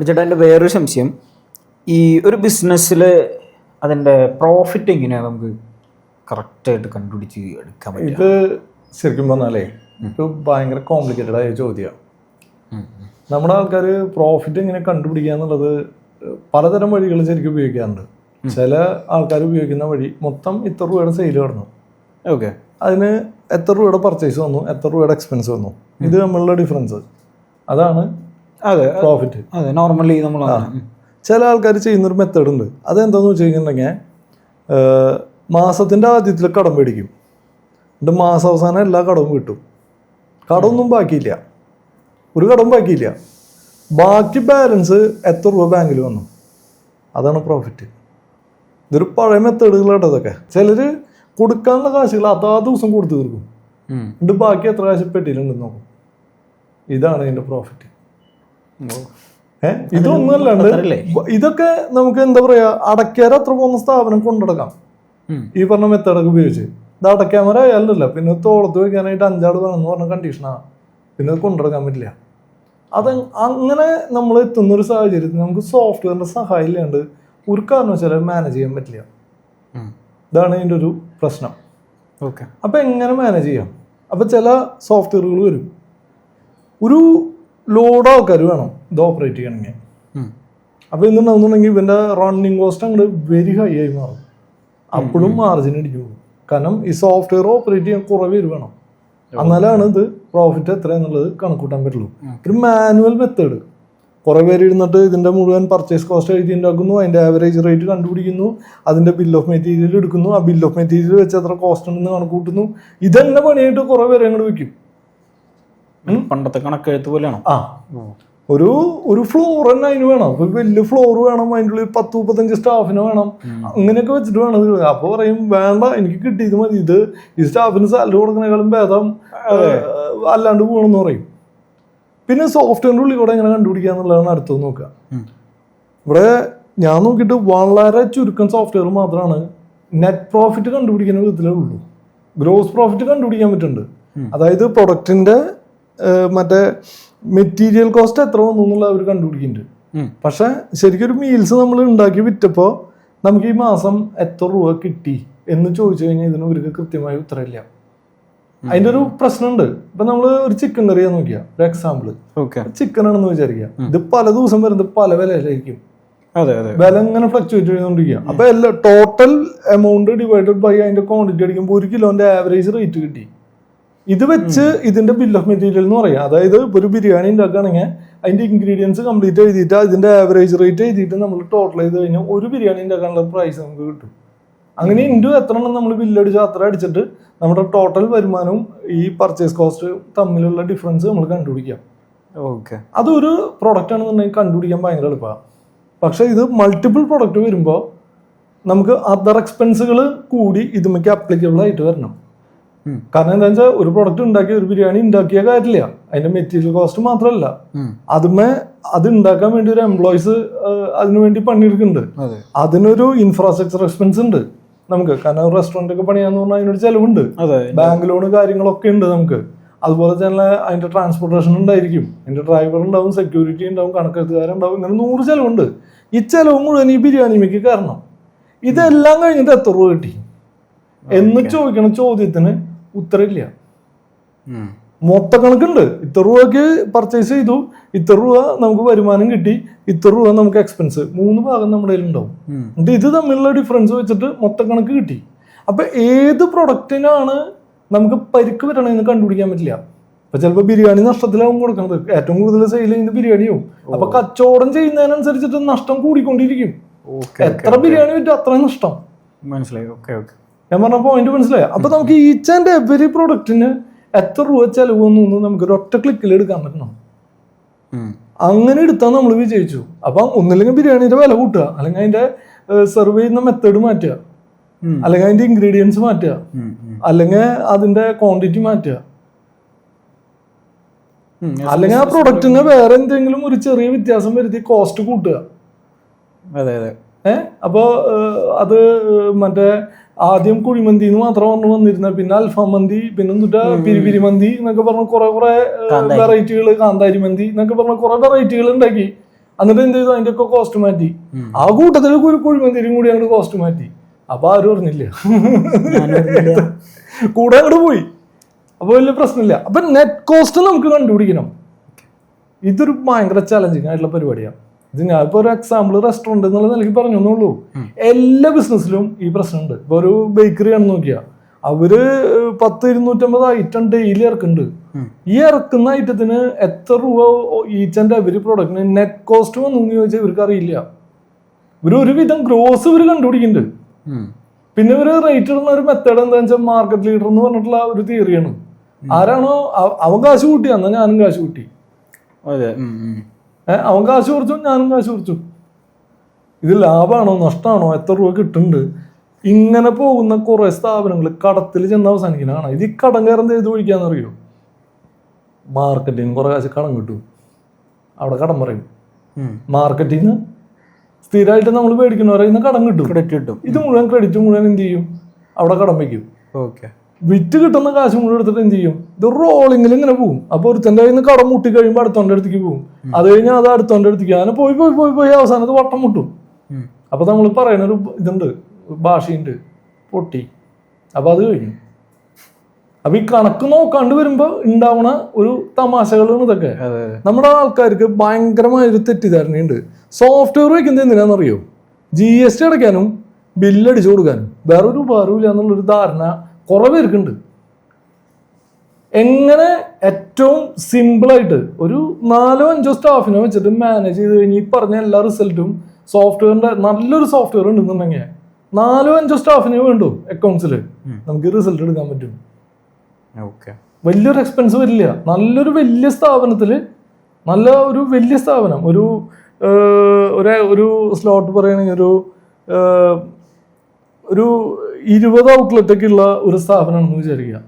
ചേട്ടാ എൻ്റെ വേറൊരു സംശയം, ഈ ഒരു ബിസിനസ്സിൽ അതിൻ്റെ പ്രോഫിറ്റ് എങ്ങനെയാണ് നമുക്ക് കറക്റ്റായിട്ട് കണ്ടുപിടിച്ച് എടുക്കാൻ പറ്റും? ഇത് ശരിക്കും പറഞ്ഞാലേ ഇത് ഭയങ്കര കോംപ്ലിക്കേറ്റഡ് ആയ ചോദ്യമാണ്. നമ്മുടെ ആൾക്കാർ പ്രോഫിറ്റ് എങ്ങനെ കണ്ടുപിടിക്കുക എന്നുള്ളത് പലതരം വഴികൾ ശരിക്കും ഉപയോഗിക്കാറുണ്ട്. ചില ആൾക്കാർ ഉപയോഗിക്കുന്ന വഴി മൊത്തം ഇത്ര രൂപയുടെ സെയിൽ കടന്നു, ഓക്കെ, അതിന് എത്ര രൂപയുടെ പർച്ചേസ് വന്നു, എത്ര രൂപയുടെ എക്സ്പെൻസ് വന്നു, ഇത് തമ്മിലുള്ള ഡിഫറൻസ്, അതാണ് അതെ പ്രോഫിറ്റ്. അതെ നോർമലി നമ്മൾ ചില ആൾക്കാർ ചെയ്യുന്നൊരു മെത്തേഡ് ഉണ്ട്. അതെന്താണെന്ന് വെച്ച് കഴിഞ്ഞിട്ടുണ്ടെങ്കിൽ മാസത്തിൻ്റെ ആദ്യത്തിൽ കടം മേടിക്കും, എന്നിട്ട് മാസാവസാനം എല്ലാ കടവും കിട്ടും. കടമൊന്നും ബാക്കിയില്ല, ഒരു കടവും ബാക്കിയില്ല. ബാക്കി ബാലൻസ് എത്ര രൂപ ബാങ്കിൽ വന്നു, അതാണ് പ്രോഫിറ്റ്. ഇതൊരു പഴയ മെത്തേഡുകളാണ് ഇതൊക്കെ. ചിലർ കൊടുക്കാനുള്ള കാശുകൾ അതാ ദിവസം കൊടുത്തു തീർക്കും, എന്നിട്ട് ബാക്കി എത്ര കാശ് പെട്ടിയിലുണ്ടെന്ന് നോക്കും. ഇതാണ് ഇതിൻ്റെ പ്രോഫിറ്റ്. ഇതൊന്നുമല്ലാണ്ട് ഇതൊക്കെ നമുക്ക് എന്താ പറയാ, അടയ്ക്കാറ് അത്ര പോകുന്ന സ്ഥാപനം കൊണ്ടുനടക്കാം ഈ പറഞ്ഞ മെത്തേഡൊക്കെ ഉപയോഗിച്ച്. ഇത് അടയ്ക്കാമറ അയാളല്ല, പിന്നെ തോളത്ത് വയ്ക്കാനായിട്ട് 5 ആൾ വേണമെന്ന് പറഞ്ഞ കണ്ടീഷനാണ്, പിന്നെ അത് കൊണ്ടുനടക്കാൻ പറ്റില്ല. അത് അങ്ങനെ നമ്മൾ എത്തുന്നൊരു സാഹചര്യത്തിൽ നമുക്ക് സോഫ്റ്റ്വെയറിന്റെ സഹായം ഇല്ലാണ്ട് ഒരു കാരണവശാലും മാനേജ് ചെയ്യാൻ പറ്റില്ല. ഇതാണ് ഇതിൻ്റെ ഒരു പ്രശ്നം. ഓക്കെ, അപ്പം എങ്ങനെ മാനേജ് ചെയ്യാം? അപ്പം ചില സോഫ്റ്റ്വെയറുകൾ വരും, ഒരു ലോഡ് ആൾക്കാർ വേണം ഇത് ഓപ്പറേറ്റ് ചെയ്യണമെങ്കിൽ. അപ്പോൾ എന്തുണ്ടാവുന്നുണ്ടെങ്കിൽ ഇവൻ്റെ റണ്ണിങ് കോസ്റ്റ് അങ്ങോട്ട് വെരി ഹൈ ആയി മാറും. അപ്പോഴും മാർജിൻ അടിച്ചു പോകും. കാരണം ഈ സോഫ്റ്റ്വെയർ ഓപ്പറേറ്റ് ചെയ്യാൻ കുറേ പേര് വേണം, എന്നാലാണ് ഇത് പ്രോഫിറ്റ് എത്ര എന്നുള്ളത് കണക്കൂട്ടാൻ പറ്റുള്ളൂ. ഒരു മാനുവൽ മെത്തേഡ്, കുറേ പേര് ഇരുന്നിട്ട് ഇതിൻ്റെ മുഴുവൻ പർച്ചേസ് കോസ്റ്റ് എഴുതി ഉണ്ടാക്കുന്നു, അതിൻ്റെ ആവറേജ് റേറ്റ് കണ്ടുപിടിക്കുന്നു, അതിൻ്റെ ബിൽ ഓഫ് മെറ്റീരിയൽ എടുക്കുന്നു, ആ ബിൽ ഓഫ് മെറ്റീരിയൽ വെച്ച് എത്ര കോസ്റ്റ് ഉണ്ടെന്ന് കണക്കൂട്ടുന്നു. ഇതെന്നെ പണിയായിട്ട് കുറേ പേരെ അങ്ങോട്ട് വയ്ക്കും. പണ്ടത്തെ കണക്കെഴുത്ത് പോലെയാണോ? ഒരു ഫ്ലോർ തന്നെ അതിന് വേണം. ഇപ്പൊ വലിയ ഫ്ലോർ വേണം, അതിൻ്റെ ഉള്ളിൽ 10-35 സ്റ്റാഫിന് വേണം, അങ്ങനെയൊക്കെ വെച്ചിട്ട് വേണം ഇത്. അപ്പൊ പറയും വേണ്ട, എനിക്ക് കിട്ടിയത് മതി, ഇത് ഈ സ്റ്റാഫിന് സാലറി കൊടുക്കുന്നതിനേക്കാളും ഭേദം അല്ലാണ്ട് പോകണമെന്ന് പറയും. പിന്നെ സോഫ്റ്റ്വെയറിൻ്റെ ഉള്ളിൽ കൂടെ എങ്ങനെ കണ്ടുപിടിക്കുക എന്നുള്ളതാണ് അടുത്തത് നോക്കുക. ഇവിടെ ഞാൻ നോക്കിയിട്ട് വളരെ ചുരുക്കം സോഫ്റ്റ്വെയർ മാത്രമാണ് നെറ്റ് പ്രോഫിറ്റ് കണ്ടുപിടിക്കുന്ന വിധത്തിലേ ഉള്ളൂ. ഗ്രോസ് പ്രോഫിറ്റ് കണ്ടുപിടിക്കാൻ പറ്റുന്നുണ്ട്. അതായത് പ്രൊഡക്റ്റിന്റെ മറ്റേ മെറ്റീരിയൽ കോസ്റ്റ് എത്ര വന്നു എന്നുള്ള അവർ കണ്ടുപിടിക്കുന്നുണ്ട്. പക്ഷെ ശരിക്കും ഒരു മീൽസ് നമ്മൾ ഉണ്ടാക്കി വിറ്റപ്പോൾ നമുക്ക് ഈ മാസം എത്ര രൂപ കിട്ടി എന്ന് ചോദിച്ചു കഴിഞ്ഞാൽ ഇതിന് ഇവർക്ക് കൃത്യമായ ഉത്തരമില്ല. അതിന്റെ ഒരു പ്രശ്നമുണ്ട്. ഇപ്പൊ നമ്മള് ഒരു ചിക്കൻ കറിയാ നോക്കിയാ, ഒരു എക്സാമ്പിൾ, ചിക്കൻ ആണെന്ന് വിചാരിക്കുക. ഇത് പല ദിവസം വരുന്നത് പല വിലയിലായിരിക്കും, വില ഇങ്ങനെ ഫ്ലക്ച്വേറ്റ് ചെയ്തുകൊണ്ടിരിക്കുക. അപ്പൊ എല്ലാം ടോട്ടൽ എമൗണ്ട് ഡിവൈഡഡ് ബൈ അതിന്റെ ക്വാണ്ടിറ്റി അടിക്കുമ്പോൾ 1 കിലോന്റെ ആവറേജ് റേറ്റ് കിട്ടി. ഇത് വെച്ച് ഇതിന്റെ ബിൽ ഓഫ് മെറ്റീരിയൽ എന്ന് പറയാം. അതായത് ഇപ്പൊ ഒരു ബിരിയാണി ഉണ്ടാക്കുകയാണെങ്കിൽ അതിന്റെ ഇൻഗ്രീഡിയൻസ് കംപ്ലീറ്റ് എഴുതിയിട്ട് അതിന്റെ ആവറേജ് റേറ്റ് എഴുതിയിട്ട് നമ്മൾ ടോട്ടൽ ചെയ്ത് കഴിഞ്ഞാൽ ഒരു ബിരിയാണി ഉണ്ടാക്കാനുള്ള പ്രൈസ് നമുക്ക് കിട്ടും. അങ്ങനെ ഇൻഡു എത്ര എണ്ണം നമ്മൾ ബില്ലടിച്ച് അത്ര അടിച്ചിട്ട് നമ്മുടെ ടോട്ടൽ വരുമാനവും ഈ പർച്ചേസ് കോസ്റ്റ് തമ്മിലുള്ള ഡിഫറൻസ് നമ്മൾ കണ്ടുപിടിക്കാം. ഓക്കെ, അതൊരു പ്രൊഡക്റ്റ് ആണെന്നുണ്ടെങ്കിൽ കണ്ടുപിടിക്കാൻ ഭയങ്കര എളുപ്പമാണ്. പക്ഷെ ഇത് മൾട്ടിപ്പിൾ പ്രൊഡക്റ്റ് വരുമ്പോൾ നമുക്ക് അതർ എക്സ്പെൻസുകൾ കൂടി ഇതുമൊക്കെ അപ്ലിക്കബിൾ ആയിട്ട് വരണം. കാരണം എന്താ വെച്ചാൽ ഒരു പ്രൊഡക്റ്റ് ഉണ്ടാക്കി ഒരു ബിരിയാണി ഉണ്ടാക്കിയ കാര്യമില്ല, അതിന്റെ മെറ്റീരിയൽ കോസ്റ്റ് മാത്രമല്ല, അത് ഉണ്ടാക്കാൻ വേണ്ടി ഒരു എംപ്ലോയീസ് അതിനു വേണ്ടി പണിയെടുക്കുന്നുണ്ട്. അതിനൊരു ഇൻഫ്രാസ്ട്രക്ചർ എക്സ്പെൻസ് ഉണ്ട് നമുക്ക്. കാരണം റെസ്റ്റോറന്റ് ഒക്കെ പണിയാന്ന് പറഞ്ഞാൽ അതിനൊരു ചെലവുണ്ട്, ബാങ്ക് ലോണ് കാര്യങ്ങളൊക്കെ ഉണ്ട് നമുക്ക്. അതുപോലെ തന്നെ അതിന്റെ ട്രാൻസ്പോർട്ടേഷൻ ഉണ്ടായിരിക്കും, അതിന്റെ ഡ്രൈവർ ഉണ്ടാവും, സെക്യൂരിറ്റി ഉണ്ടാവും, കണക്കെഴുത്തുകാരുണ്ടാവും, ഇങ്ങനെ 100 ചെലവുണ്ട്. ഈ ചെലവ് മുഴുവൻ ഈ ബിരിയാണിക്ക് കാരണം. ഇതെല്ലാം കഴിഞ്ഞിട്ട് എത്ര രൂപ കിട്ടി എന്ന് ചോദിക്കണ ചോദ്യത്തിന് ഉത്തരമില്ല. മൊത്ത കണക്കുണ്ട്. ഇത്ര രൂപയ്ക്ക് പർച്ചേസ് ചെയ്തു, ഇത്ര രൂപ നമുക്ക് വരുമാനം കിട്ടി, ഇത്ര രൂപ നമുക്ക് എക്സ്പെൻസ്, 3 ഭാഗം നമ്മുടെ കയ്യിലുണ്ടാവും. എന്നിട്ട് ഇത് തമ്മിലുള്ള ഡിഫറൻസ് വെച്ചിട്ട് മൊത്ത കണക്ക് കിട്ടി. അപ്പൊ ഏത് പ്രൊഡക്റ്റിനാണ് നമുക്ക് പരിക്ക് വരണമെന്ന് കണ്ടുപിടിക്കാൻ പറ്റില്ല. അപ്പൊ ചിലപ്പോൾ ബിരിയാണി നഷ്ടത്തിലാവും കൊടുക്കുന്നത്, ഏറ്റവും കൂടുതൽ സെയിൽ ചെയ്യുന്ന ബിരിയാണിയാവും. അപ്പൊ കച്ചവടം ചെയ്യുന്നതിനനുസരിച്ചിട്ട് നഷ്ടം കൂടിക്കൊണ്ടിരിക്കും. എത്ര ബിരിയാണി വിറ്റോ അത്രയും നഷ്ടം. മനസ്സിലായി? ഓക്കെ ഓക്കെ, ഞാൻ പറഞ്ഞ പോയിന്റ് മനസ്സിലായി. അപ്പൊ നമുക്ക് ഈച്ച് ആൻഡ് എവറി പ്രൊഡക്റ്റിന് എത്ര രൂപ ചെലവ് വന്നു നമുക്ക് ഒരു ഒറ്റ ക്ലിക്കിൽ എടുക്കാൻ പറ്റണം. അങ്ങനെ എടുത്താൽ നമ്മൾ വിജയിച്ചു. അപ്പൊ ഒന്നില്ലെങ്കിൽ ബിരിയാണിയുടെ വില കൂട്ടുക, അല്ലെങ്കിൽ അതിന്റെ സെർവ് ചെയ്യുന്ന മെത്തേഡ് മാറ്റുക, അല്ലെങ്കിൽ അതിന്റെ ഇൻഗ്രീഡിയൻസ് മാറ്റുക, അല്ലെങ്കിൽ അതിന്റെ ക്വാണ്ടിറ്റി മാറ്റുക, അല്ലെങ്കിൽ ആ പ്രൊഡക്റ്റിന് വേറെ എന്തെങ്കിലും ഒരു ചെറിയ വ്യത്യാസം വരുത്തി കോസ്റ്റ് കൂട്ടുക. അപ്പൊ അത് മറ്റേ ആദ്യം കുഴിമന്തി എന്ന് മാത്രം പറഞ്ഞു വന്നിരുന്ന, പിന്നെ അൽഫാം മന്തി, പിന്നെ പിരി മന്തി എന്നൊക്കെ പറഞ്ഞ കുറെ വെറൈറ്റികൾ, കാന്താരി മന്തി എന്നൊക്കെ പറഞ്ഞ കുറെ വെറൈറ്റികൾ ഉണ്ടാക്കി. എന്നിട്ട് എന്ത് ചെയ്തു, അതിന്റെ ഒക്കെ കോസ്റ്റ് മാറ്റി. ആ കൂട്ടത്തിൽ കുഴിമന്തിരിയും കൂടി അങ്ങോട്ട് കോസ്റ്റ് മാറ്റി. അപ്പൊ ആരും അറിഞ്ഞില്ല, കൂടെ അങ്ങോട്ട് പോയി. അപ്പൊ വലിയ പ്രശ്നമില്ല. അപ്പൊ നെറ്റ് കോസ്റ്റ് നമുക്ക് കണ്ടുപിടിക്കണം. ഇതൊരു ഭയങ്കര ചലഞ്ചിങ് ആയിട്ടുള്ള പരിപാടിയാണ്. ഇത് ഞാൻ ഇപ്പൊ ഒരു എക്സാമ്പിൾ റെസ്റ്റോറന്റ് എന്നുള്ള നിലയ്ക്ക് പറഞ്ഞോന്നുള്ളൂ. എല്ലാ ബിസിനസ്സിലും ഈ പ്രശ്നമുണ്ട്. ഇപ്പൊ ഒരു ബേക്കറി ആണെന്ന് നോക്കിയാ, അവര് 250 ഐറ്റം ഡെയിലി ഇറക്കുന്നുണ്ട്. ഈ ഇറക്കുന്ന ഐറ്റത്തിന് എത്ര രൂപ ഈച്ച് ആൻഡ് എവരി പ്രൊഡക്റ്റിന് നെറ്റ് കോസ്റ്റ് വന്നു ചോദിച്ചാൽ ഇവർക്ക് അറിയില്ല. ഇവര് ഒരുവിധം ഗ്രോസ് ഇവര് കണ്ടുപിടിക്കുന്നുണ്ട്. പിന്നെ ഇവര് റേറ്റ് ഇടുന്ന ഒരു മെത്തേഡ് എന്താ വെച്ചാൽ മാർക്കറ്റ് ലീഡർ എന്ന് പറഞ്ഞിട്ടുള്ള ഒരു തിയറിയാണ്. ആരാണോ അവൻ കാശ് കൂട്ടി, എന്നാ ഞാനും കാശ് കൂട്ടി. അവൻ കാശ് കുറച്ചു, ഞാനും കാശ് കുറച്ചു. ഇത് ലാഭമാണോ നഷ്ടമാണോ, എത്ര രൂപ കിട്ടുന്നുണ്ട്, ഇങ്ങനെ പോകുന്ന കുറെ സ്ഥാപനങ്ങൾ കടത്തിൽ ചെന്ന് അവസാനിക്കുന്നതാണ്. ഇത് ഈ കടം കയറുന്ന ചെയ്ത് ഒഴിക്കാന്നറിയോ? മാർക്കറ്റിന് കുറെ കാശ് കടം കിട്ടും, അവിടെ കടം പറയും. മാർക്കറ്റിന് സ്ഥിരമായിട്ട് നമ്മൾ മേടിക്കുന്നവരെ കടം കിട്ടും, ക്രെഡിറ്റ് കിട്ടും. ഇത് മുഴുവൻ ക്രെഡിറ്റ് മുഴുവൻ എന്ത് ചെയ്യും, അവിടെ കടം വയ്ക്കും. വിറ്റ് കിട്ടുന്ന കാശ് മുഴുവൻ എടുത്തിട്ട് എന്ത് ചെയ്യും, ഇത് റോളിങ്ങിൽ ഇങ്ങനെ പോകും. അപ്പൊ ഒരുത്തൻ്റെ കയ്യിൽ നിന്ന് കടം മുട്ടി കഴിയുമ്പോൾ അടുത്തോൻ്റെ അടുത്തേക്ക് പോകും. അത് കഴിഞ്ഞാൽ അത് അടുത്തോൻ്റെ അടുത്തേക്ക് അങ്ങനെ പോയി പോയി പോയി പോയി അവസാനത്ത് വട്ടം മുട്ടും. അപ്പൊ നമ്മൾ പറയുന്നൊരു ഇതുണ്ട്, ഭാഷയുണ്ട്, പൊട്ടി. അപ്പൊ അത് കഴിഞ്ഞു. അപ്പൊ ഈ കണക്ക് നോക്കാണ്ട് വരുമ്പോ ഉണ്ടാവണ ഒരു തമാശകളാണ് ഇതൊക്കെ. നമ്മുടെ ആൾക്കാർക്ക് ഭയങ്കരമായൊരു തെറ്റിദ്ധാരണയുണ്ട്. സോഫ്റ്റ്വെയർ വയ്ക്കുന്നത് എന്തിനാണെന്നറിയോ? GST അടയ്ക്കാനും ബില്ലടിച്ചു കൊടുക്കാനും. വേറൊരു ഉപകാരമില്ല എന്നുള്ളൊരു ധാരണ കുറെ പേർക്കുണ്ട്. എങ്ങനെ ഏറ്റവും സിമ്പിളായിട്ട് ഒരു 4-5 സ്റ്റാഫിനെ വെച്ചിട്ട് മാനേജ് ചെയ്ത് കഴിഞ്ഞ് ഈ പറഞ്ഞ എല്ലാ റിസൾട്ടും സോഫ്റ്റ്വെയറിന്റെ നല്ലൊരു സോഫ്റ്റ്വെയർ ഉണ്ടെന്നുണ്ടെങ്കിൽ 4-5 സ്റ്റാഫിനെ വേണ്ടു അക്കൗണ്ട്സിൽ നമുക്ക് റിസൾട്ട് എടുക്കാൻ പറ്റും. വലിയൊരു എക്സ്പെൻസ് വരില്ല. നല്ലൊരു വലിയ സ്ഥാപനത്തില്, നല്ല ഒരു വലിയ സ്ഥാപനം, ഒരു സ്ലോട്ട് പറയുകയാണെങ്കിൽ ഒരു 20 ഔട്ട്ലെറ്റൊക്കെ ഉള്ള ഒരു സ്ഥാപനമാണെന്ന് വിചാരിക്കുക.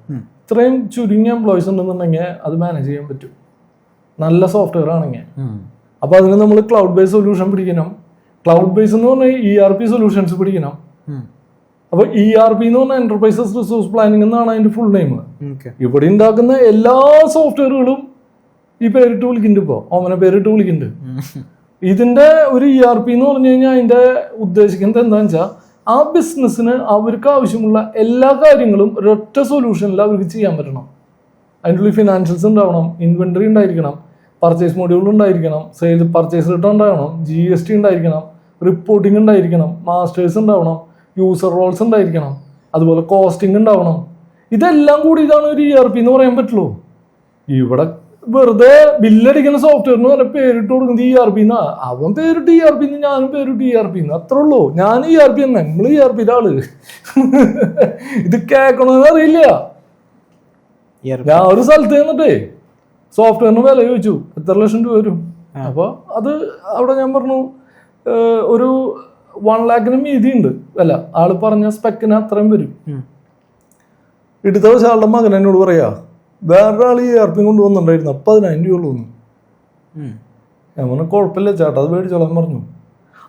ഇത്രയും ചുരുങ്ങിയ എംപ്ലോയീസ് ഉണ്ടെന്നുണ്ടെങ്കിൽ അത് മാനേജ് ചെയ്യാൻ പറ്റും, നല്ല സോഫ്റ്റ്വെയർ ആണെങ്കിൽ. അപ്പൊ അതിന് നമ്മൾ ക്ലൗഡ് ബേസ് സൊല്യൂഷൻ പിടിക്കണം. ക്ലൗഡ് ബേസ് എന്ന് പറഞ്ഞാൽ ERP സൊല്യൂഷൻസ് പിടിക്കണം. അപ്പൊ ERP എന്ന് പറഞ്ഞാൽ എന്റർപ്രൈസസ് റിസോഴ്സ് പ്ലാനിംഗ് എന്നാണ് അതിന്റെ ഫുൾ നെയിം. ഇവിടെ ഉണ്ടാക്കുന്ന എല്ലാ സോഫ്റ്റ്വെയറുകളും ഈ പേരിട്ട് വിളിക്കുന്നുണ്ട്. ഇപ്പൊ ഓമന പേരിട്ട് വിളിക്കുന്നുണ്ട്. ഇതിന്റെ ഒരു ERP എന്ന് പറഞ്ഞു കഴിഞ്ഞാൽ അതിന്റെ ഉദ്ദേശിക്കുന്നത് എന്താണെന്ന് വെച്ചാൽ ആ ബിസിനസ്സിന് അവർക്ക് ആവശ്യമുള്ള എല്ലാ കാര്യങ്ങളും ഒരൊറ്റ സൊല്യൂഷനിൽ അവർക്ക് ചെയ്യാൻ പറ്റണം. അതിൻ്റെ ഉള്ളിൽ ഫിനാൻഷ്യൽസ് ഉണ്ടാവണം, ഇൻവെന്ററി ഉണ്ടായിരിക്കണം, പർച്ചേസ് മൊഡ്യൂൾ ഉണ്ടായിരിക്കണം, പർച്ചേസ് റിട്ടേൺ ഉണ്ടാവണം, GST ഉണ്ടായിരിക്കണം, റിപ്പോർട്ടിംഗ് ഉണ്ടായിരിക്കണം, മാസ്റ്റേഴ്സ് ഉണ്ടാവണം, യൂസർ റോൾസ് ഉണ്ടായിരിക്കണം, അതുപോലെ കോസ്റ്റിംഗ് ഉണ്ടാവണം. ഇതെല്ലാം കൂടി ഇതാണ് ഒരു ERP എന്ന് പറയാൻ പറ്റുള്ളൂ. ഇവിടെ വെറുതെ ബില്ലടിക്കുന്ന സോഫ്റ്റ്വെയറിന് പറഞ്ഞ പേരിട്ട് കൊടുക്കുന്നത് ERP എന്നാ. അവൻ പേരിട്ട് ERP എന്ന്, ഞാനും പേരിട്ട് ERP എന്ന്, അത്രേ ഉള്ളൂ. ഞാൻ ERP തന്നെ, നമ്മള് ERPയുടെ ആള്. ഇത് കേൾക്കണമെന്ന് അറിയില്ല. ഞാൻ ഒരു സ്ഥലത്ത് ചെന്നിട്ടേ സോഫ്റ്റ്വെയറിന് വില ചോദിച്ചു, എത്ര ലക്ഷം രൂപ വരും. അപ്പൊ അത് അവിടെ ഞാൻ പറഞ്ഞു ഒരു 1 lakhന് മീതി ഉണ്ട് വില. ആള് പറഞ്ഞ സ്പെക്കിന് അത്രയും വരും. എടുത്ത ദിവസം ആളുടെ മകൻ എന്നോട് പറയാ, വേറൊരാൾ ERP കൊണ്ടുവന്നിട്ടുണ്ടായിരുന്നു, 10,000 രൂപ ഉള്ളൂ. ഞാൻ പറഞ്ഞു കുഴപ്പമില്ല ചേട്ടാ, അത് മേടിച്ചോളാൻ പറഞ്ഞു.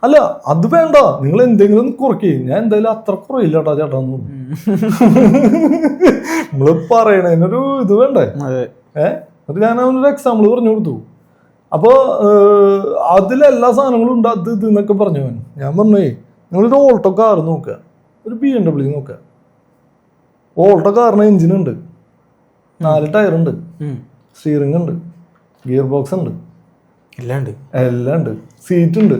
അല്ല അത് വേണ്ട, നിങ്ങൾ എന്തെങ്കിലും ഒന്ന് കുറയ്ക്കേ. ഞാൻ എന്തായാലും അത്ര കുറയില്ല കേട്ടാ ചേട്ടാ എന്ന് പറഞ്ഞു. നമ്മള് പറയണതിനൊരു ഇത് വേണ്ടേ? എന്നിട്ട് ഞാൻ അവനൊരു എക്സാമ്പിൾ പറഞ്ഞു കൊടുത്തു. അപ്പൊ അതിലെല്ലാ സാധനങ്ങളും ഉണ്ട്, അത് ഇത് എന്നൊക്കെ പറഞ്ഞു അവൻ. ഞാൻ പറഞ്ഞേ നിങ്ങളൊരു ഓൾട്ടോ കാർ നോക്കുക, ഒരു BMW നോക്കുക. ഓൾട്ടോ കാറിന് എഞ്ചിനുണ്ട്, 4 ടയറുണ്ട്, സ്റ്റിയറിംഗ് ഉണ്ട്, ഗിയർ ബോക്സ് ഉണ്ട്, എല്ലാം ഉണ്ട്, സീറ്റ് ഉണ്ട്,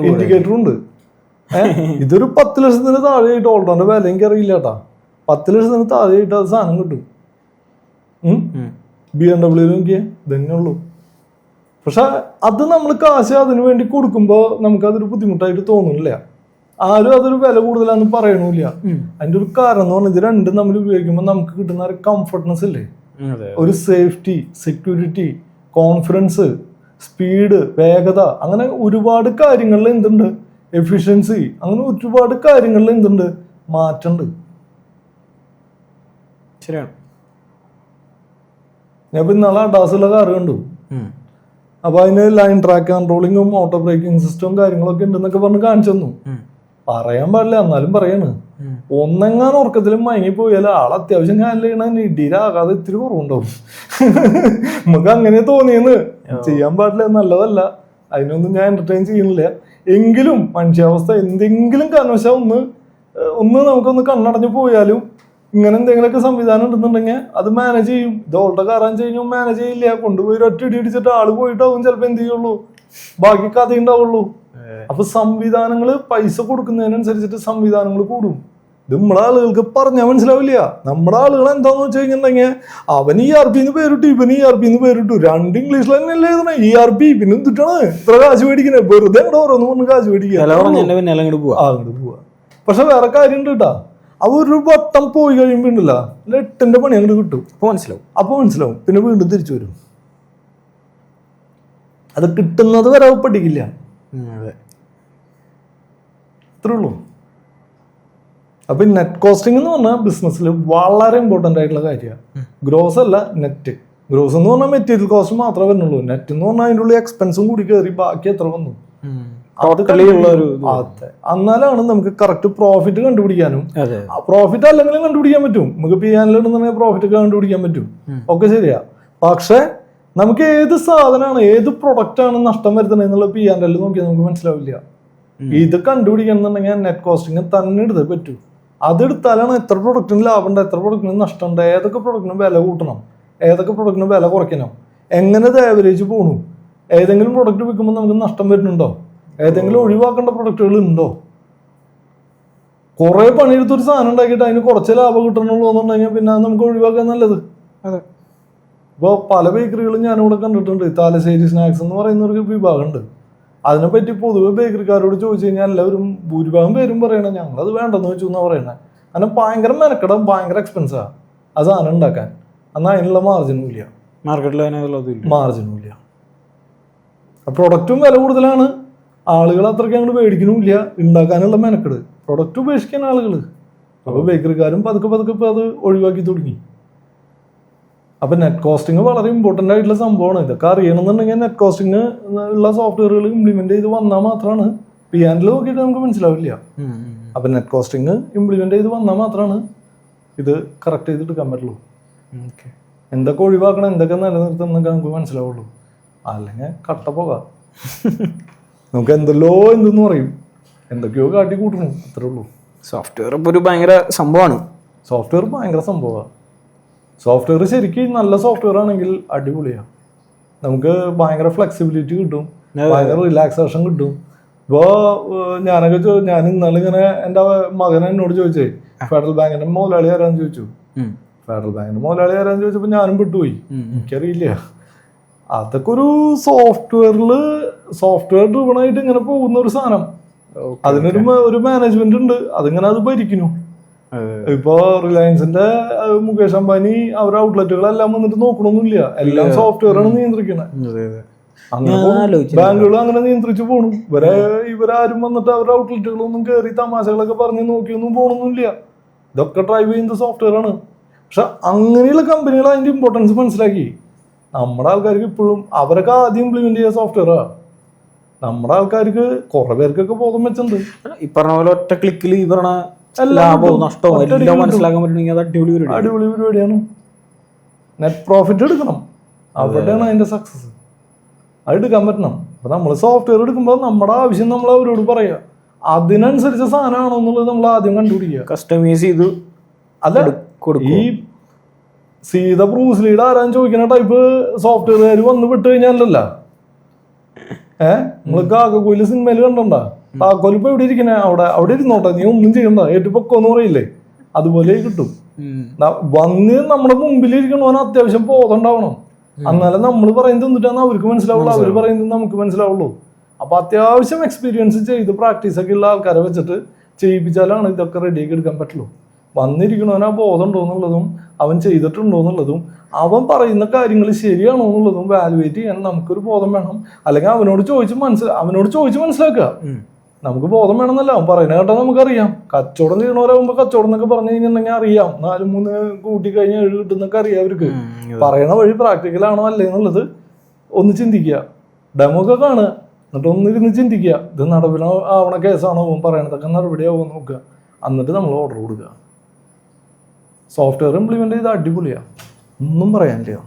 ഇൻഡിക്കേറ്റർ ഉണ്ട്. ഇതൊരു 10 ലക്ഷത്തിന് താഴെയായിട്ട് ഓൾട്ടോന്റെ വില എനിക്ക് അറിയില്ല കേട്ടാ. 10 ലക്ഷത്തിന് താഴെയായിട്ട് അത് സാധനം കിട്ടും. BMW നോക്കിയേ ഇതന്നെ ഉള്ളൂ. പക്ഷെ അത് നമ്മൾ കാശ് അതിനു വേണ്ടി കൊടുക്കുമ്പോൾ നമുക്കതൊരു ബുദ്ധിമുട്ടായിട്ട് തോന്നുന്നില്ല. ആരും അതൊരു വില കൂടുതലാന്ന് പറയണില്ല. അതിന്റെ ഒരു കാരണം എന്ന് പറഞ്ഞാൽ ഇത് രണ്ടും നമ്മൾ ഉപയോഗിക്കുമ്പോൾ നമുക്ക് കിട്ടുന്ന ഒരു കംഫർട്ട്നെസ് ഇല്ലേ, ഒരു സേഫ്റ്റി, സെക്യൂരിറ്റി, കോൺഫിഡൻസ്, സ്പീഡ്, വേഗത, അങ്ങനെ ഒരുപാട് കാര്യങ്ങളിൽ എന്തുണ്ട്, എഫിഷ്യൻസി, അങ്ങനെ ഒരുപാട് കാര്യങ്ങളിൽ എന്തുണ്ട്, മാറ്റമുണ്ട്. ശരിയാണ്. ഞാൻ ഇപ്പൊ ഇന്നാളെ അഡാസുള്ള കാറ് കണ്ടു. അപ്പൊ അതിന് ലൈൻ ട്രാക്ക് കൺട്രോളിങ്ങും ഓട്ടോ ബ്രേക്കിംഗ് സിസ്റ്റവും കാര്യങ്ങളൊക്കെ ഉണ്ടെന്നൊക്കെ പറഞ്ഞ് കാണിച്ചു തന്നു. പറയാൻ പാടില്ല, എന്നാലും പറയാണ്. ഒന്നെങ്ങാനും ഉറക്കത്തിലും മയങ്ങിപ്പോയാൽ ആൾ അത്യാവശ്യം കാലിലാണ് ഇടിയിലാകാതെ ഇത്തിരി കുറവുണ്ടാവും. നമുക്ക് അങ്ങനെ തോന്നിയെന്ന്. ചെയ്യാൻ പാടില്ല, നല്ലതല്ല. അതിനൊന്നും ഞാൻ എന്റർടൈൻ ചെയ്യുന്നില്ല. എങ്കിലും മനുഷ്യാവസ്ഥ എന്തെങ്കിലും കാരണവശാൽ ഒന്ന് നമുക്കൊന്ന് കണ്ണടഞ്ഞു പോയാലും ഇങ്ങനെ എന്തെങ്കിലുമൊക്കെ സംവിധാനം ഉണ്ടെന്നുണ്ടെങ്കിൽ അത് മാനേജ് ചെയ്യും. ഇത് ഓൾട്ട കയറാൻ കഴിഞ്ഞാൽ മാനേജ് ചെയ്യില്ല. കൊണ്ടുപോയി ഒറ്റ ഇടി ഇടിച്ചിട്ട് ആള് പോയിട്ടാവും ചിലപ്പോൾ എന്ത് ചെയ്യുള്ളൂ, ബാക്കി കഥ ഉണ്ടാവുള്ളൂ. അപ്പൊ സംവിധാനങ്ങൾ പൈസ കൊടുക്കുന്നതിനനുസരിച്ചിട്ട് സംവിധാനങ്ങൾ കൂടും. ഇത് നമ്മളെ ആളുകൾക്ക് പറഞ്ഞാൽ മനസ്സിലാവില്ല. നമ്മുടെ ആളുകൾ എന്താന്ന് വെച്ച് കഴിഞ്ഞിട്ടുണ്ടെങ്കിൽ അവൻ ERP പേരിട്ടു, ഇവൻ ERP പേരിട്ടു, രണ്ട് ഇംഗ്ലീഷിൽ തന്നെയല്ലേ എഴുതണേ. ERP പിന്നെ എന്തിട്ടാണ് ഇത്ര കാശ് മേടിക്കണേ? വെറുതെ അവിടെ ഓരോന്ന് പറഞ്ഞ് കാശ് മേടിക്കുക, അങ്ങോട്ട് പോവാ. പക്ഷെ വേറെ കാര്യം ഉണ്ട് കേട്ടാ, അവരൊരു വട്ടം പോയി കഴിയുമ്പോ ഉണ്ടല്ല 8ന്റെ പണി അങ്ങോട്ട് കിട്ടും. അപ്പൊ മനസ്സിലാവും. പിന്നെ വീണ്ടും തിരിച്ചു വരും. അത് കിട്ടുന്നത് വരെ പഠിക്കില്ല. അത്രേ ഉള്ളൂ. അപ്പൊ നെറ്റ് കോസ്റ്റിംഗ് എന്ന് പറഞ്ഞാൽ ബിസിനസ്സിൽ വളരെ ഇമ്പോർട്ടന്റ് ആയിട്ടുള്ള കാര്യമാണ്. ഗ്രോസ് അല്ല, നെറ്റ്. ഗ്രോസ് എന്ന് പറഞ്ഞാൽ മെറ്റീരിയൽ കോസ്റ്റ് മാത്രമേ വരുന്നുള്ളൂ. നെറ്റ് എന്ന് പറഞ്ഞാൽ അതിൻ്റെ ഉള്ളിൽ എക്സ്പെൻസും കൂടി കയറി ബാക്കി എത്ര വന്നു, എന്നാലാണ് നമുക്ക് കറക്റ്റ് പ്രോഫിറ്റ് കണ്ടുപിടിക്കാനും. പ്രോഫിറ്റ് അല്ലെങ്കിലും കണ്ടുപിടിക്കാൻ പറ്റും. നമുക്ക് ചെയ്യാനിലുണ്ടെന്നുണ്ടെങ്കിൽ പ്രോഫിറ്റ് ഒക്കെ കണ്ടുപിടിക്കാൻ പറ്റും. ഒക്കെ ശരിയാ. പക്ഷെ നമുക്ക് ഏത് സാധനമാണ്, ഏത് പ്രൊഡക്റ്റ് ആണ് നഷ്ടം വരുന്നത് എന്നുള്ള P&L നോക്കിയാൽ നമുക്ക് മനസ്സിലാവില്ല. ഇത് കണ്ടുപിടിക്കണം എന്നുണ്ടെങ്കിൽ നെറ്റ് കോസ്റ്റിംഗ് തന്നെ എടുത്തേ പറ്റൂ. അതെടുത്താലാണ് എത്ര പ്രൊഡക്റ്റിന് ലാഭമുണ്ട്, എത്ര പ്രൊഡക്റ്റിന് നഷ്ടമുണ്ട്, ഏതൊക്കെ പ്രൊഡക്റ്റിന് വില കൂട്ടണം, ഏതൊക്കെ പ്രൊഡക്റ്റിന് വില കുറയ്ക്കണം, എങ്ങനെ ആവറേജ് പോണു, ഏതെങ്കിലും പ്രൊഡക്റ്റ് വിൽക്കുമ്പോൾ നമുക്ക് നഷ്ടം വരുന്നുണ്ടോ, ഏതെങ്കിലും ഒഴിവാക്കേണ്ട പ്രൊഡക്റ്റുകൾ ഉണ്ടോ. കുറെ പണിയെടുത്തൊരു സാധനം ഉണ്ടാക്കിയിട്ട് അതിന് കുറച്ച് ലാഭം കിട്ടണുള്ളൂ എന്നുണ്ടെങ്കിൽ പിന്നെ നമുക്ക് ഒഴിവാക്കാൻ നല്ലത്. അതെ. ഇപ്പോൾ പല ബേക്കറികളും ഞാനിവിടെ കണ്ടിട്ടുണ്ട്. താലശ്ശേരി സ്നാക്സ് എന്ന് പറയുന്ന ഒരു വിഭാഗമുണ്ട്. അതിനെപ്പറ്റി പൊതുവെ ബേക്കറിക്കാരോട് ചോദിച്ചു കഴിഞ്ഞാൽ എല്ലാവരും ഭൂരിഭാഗം പേരും പറയണേ ഞങ്ങളത് വേണ്ടെന്ന് വെച്ചു എന്നാ പറയണേ. അങ്ങനെ ഭയങ്കര മെനക്കെടാം, ഭയങ്കര എക്സ്പെൻസാ ആ സാധനം ഉണ്ടാക്കാൻ. എന്നാൽ അതിനുള്ള മാർജിനും ഇല്ല, മാർജിനും ഇല്ല. പ്രൊഡക്റ്റും വില കൂടുതലാണ്, ആളുകൾ അത്രയ്ക്ക് അങ്ങോട്ട് മേടിക്കണമില്ല. ഉണ്ടാക്കാനുള്ള മെനക്കെട്, പ്രൊഡക്റ്റ് ഉപേക്ഷിക്കാൻ ആളുകൾ. അപ്പോൾ ബേക്കറിക്കാരും പതുക്കെ പതുക്കെ ഇപ്പോൾ അത് ഒഴിവാക്കി തുടങ്ങി. അപ്പൊ നെറ്റ് കോസ്റ്റിംഗ് വളരെ ഇമ്പോർട്ടന്റ് ആയിട്ടുള്ള സംഭവമാണ്. ഇതൊക്കെ അറിയണമെന്നുണ്ടെങ്കിൽ നെറ്റ് കോസ്റ്റിംഗ് ഉള്ള സോഫ്റ്റ്വെയറുകൾ ഇംപ്ലിമെന്റ് ചെയ്ത് വന്നാൽ മാത്രമാണ്. P&L നോക്കിയിട്ട് നമുക്ക് മനസ്സിലാവില്ല. അപ്പൊ നെറ്റ് കോസ്റ്റിംഗ് ഇംപ്ലിമെന്റ് ചെയ്ത് വന്നാൽ മാത്രമാണ് ഇത് കറക്റ്റ് ചെയ്ത് എടുക്കാൻ പറ്റുള്ളൂ. എന്തൊക്കെ ഒഴിവാക്കണം, എന്തൊക്കെ നിലനിർത്തുന്നൊക്കെ നമുക്ക് മനസ്സിലാവുള്ളൂ. അല്ലെങ്കിൽ കട്ട പോകാം. നമുക്ക് എന്തെന്ന് പറയും, എന്തൊക്കെയോ കാട്ടി കൂട്ടണം, അത്രേ ഉള്ളൂ. സോഫ്റ്റ്വെയർ ഇപ്പോൾ ഒരു ഭയങ്കര സംഭവമാണ്. സോഫ്റ്റ്വെയർ ഭയങ്കര സംഭവമാണ്. സോഫ്റ്റ്വെയർ ശരിക്കും നല്ല സോഫ്റ്റ്വെയർ ആണെങ്കിൽ അടിപൊളിയാണ്. നമുക്ക് ഭയങ്കര ഫ്ലെക്സിബിലിറ്റി കിട്ടും, ഭയങ്കര റിലാക്സേഷൻ കിട്ടും. ഇപ്പോൾ ഞാൻ ഇന്നലെ എൻ്റെ മകൻ എന്നോട് ചോദിച്ചേ ഫെഡറൽ ബാങ്കിന്റെ മുതലാളി ആരാന്ന് ചോദിച്ചു. ഫെഡറൽ ബാങ്കിന്റെ മുതലാളി ആരാന്ന് ചോദിച്ചപ്പോൾ ഞാനും വിട്ടുപോയി, എനിക്കറിയില്ല. അതൊക്കെ ഒരു സോഫ്റ്റ്വെയർ ഡ്രിവണായിട്ട് ഇങ്ങനെ പോകുന്ന ഒരു സാധനം. അതിനൊരു മാനേജ്മെന്റ് ഉണ്ട്, അതിങ്ങനെ അത് ഭരിക്കുന്നു. ഇപ്പൊ റിലയൻസിന്റെ മുകേഷ് അംബാനി അവരുടെ ഔട്ട്ലെറ്റുകളെല്ലാം വന്നിട്ട് നോക്കണമൊന്നുമില്ല, എല്ലാം സോഫ്റ്റ്വെയർ ആണ് നിയന്ത്രിക്കുന്നത്. ബാങ്കുകൾ അങ്ങനെ നിയന്ത്രിച്ചു പോണു. ഇവരാരും വന്നിട്ട് അവരുടെ ഔട്ട്ലെറ്റുകളൊന്നും കയറി തമാശകളൊക്കെ പറഞ്ഞ് നോക്കിയൊന്നും പോകണമെന്നില്ല. ഇതൊക്കെ ഡ്രൈവ് ചെയ്യുന്നത് സോഫ്റ്റ്വെയർ ആണ്. പക്ഷെ അങ്ങനെയുള്ള കമ്പനികൾ അതിന്റെ ഇമ്പോർട്ടൻസ് മനസ്സിലാക്കി. നമ്മുടെ ആൾക്കാർക്ക് ഇപ്പോഴും അവരൊക്കെ ആദ്യം ഇംപ്ലിമെന്റ് ചെയ്ത സോഫ്റ്റ്വെയറാ. നമ്മുടെ ആൾക്കാർക്ക് കുറെ പേർക്കൊക്കെ ബോധം വെച്ചിട്ടുണ്ട്. ഈ പറഞ്ഞ പോലെ ഒറ്റ ക്ലിക്കിൽ ഈ പറഞ്ഞ ലാഭവും നഷ്ടവും എല്ലാം മനസ്സിലാക്കാൻ പറ്റുമെങ്കിൽ അത് അടിപൊളി പരിപാടിയാണ്. നെറ്റ് പ്രോഫിറ്റ് എടുക്കണം, അവിടെയാണ് അതിന്റെ സക്സസ്. അത് എടുക്കാൻ പറ്റണം. അപ്പൊ നമ്മൾ സോഫ്റ്റ്വെയർ എടുക്കുമ്പോൾ നമ്മുടെ ആവശ്യം നമ്മൾ അവരോട് പറയാ, അതിനനുസരിച്ച സാധനമാണോ എന്നുള്ളത് നമ്മൾ ആദ്യം കണ്ടുപിടിക്കുക, കസ്റ്റമൈസ് ചെയ്തു. അല്ല ഈ സീത ബ്രൂസ്ലിയുടെ ആരാന്ന് ചോദിക്കുന്ന ടൈപ്പ് സോഫ്റ്റ്വെയർ വന്ന് വിട്ട് കഴിഞ്ഞാലല്ല. നമ്മള് കാക്കക്കോയില് സിനിമയിൽ കണ്ടോണ്ടാ, താക്കോൽ ഇപ്പൊ എവിടെ ഇരിക്കണേ, അവിടെ ഇരുന്നോട്ടെ, നീ ഒന്നും ചെയ്യണ്ട, ഏറ്റുപൊക്കോന്ന് പറയില്ലേ, അതുപോലെ കിട്ടും. വന്ന് നമ്മുടെ മുമ്പിൽ ഇരിക്കണവന് അത്യാവശ്യം ബോധം ഉണ്ടാവണം. എന്നാലും നമ്മൾ പറയുന്നത് എന്തിട്ടാന്ന് അവർക്ക് മനസ്സിലാവുള്ളൂ, അവർ പറയുന്നത് നമുക്ക് മനസ്സിലാവുള്ളൂ. അപ്പൊ അത്യാവശ്യം എക്സ്പീരിയൻസ് ചെയ്ത് പ്രാക്ടീസ് ഒക്കെ ഉള്ള ആൾക്കാരെ വെച്ചിട്ട് ചെയ്യിപ്പിച്ചാലാണ് ഇതൊക്കെ റെഡിയാക്കി എടുക്കാൻ പറ്റുള്ളൂ. വന്നിരിക്കണവന് ആ ബോധം ഉണ്ടോ എന്നുള്ളതും അവൻ ചെയ്തിട്ടുണ്ടോ എന്നുള്ളതും അവൻ പറയുന്ന കാര്യങ്ങൾ ശരിയാണോ എന്നുള്ളതും വാലുവേറ്റ് ചെയ്യാൻ നമുക്കൊരു ബോധം വേണം. അല്ലെങ്കിൽ അവനോട് ചോദിച്ച് മനസ്സിലാക്കുക. നമുക്ക് ബോധം വേണമെന്നല്ല, അവൻ പറയുന്ന കേട്ടാൽ നമുക്കറിയാം. കച്ചവടം ചെയ്യണവരാകുമ്പോ കച്ചവടം എന്നൊക്കെ പറഞ്ഞു കഴിഞ്ഞിട്ടുണ്ടെങ്കിൽ അറിയാം, 4-3 കൂട്ടി കഴിഞ്ഞാൽ 7 കിട്ടുന്നൊക്കെ അറിയാം അവർക്ക്. പറയണ വഴി പ്രാക്ടിക്കലാണോ അല്ലേ എന്നുള്ളത് ഒന്ന് ചിന്തിക്കുക, ഡെമോ ഒക്കെ കാണുക, എന്നിട്ട് ഒന്നിരുന്ന് ചിന്തിക്കുക, ഇത് നടപ്പിലാവണ കേസാണോ, പറയണതൊക്കെ നടപടിയാവുമോ നോക്കുക, എന്നിട്ട് നമ്മൾ ഓർഡർ കൊടുക്കുക. സോഫ്റ്റ്വെയർ ഇംപ്ലിമെന്റ് ചെയ്ത് അടിപൊളിയാണ്, ഒന്നും പറയാനില്ല.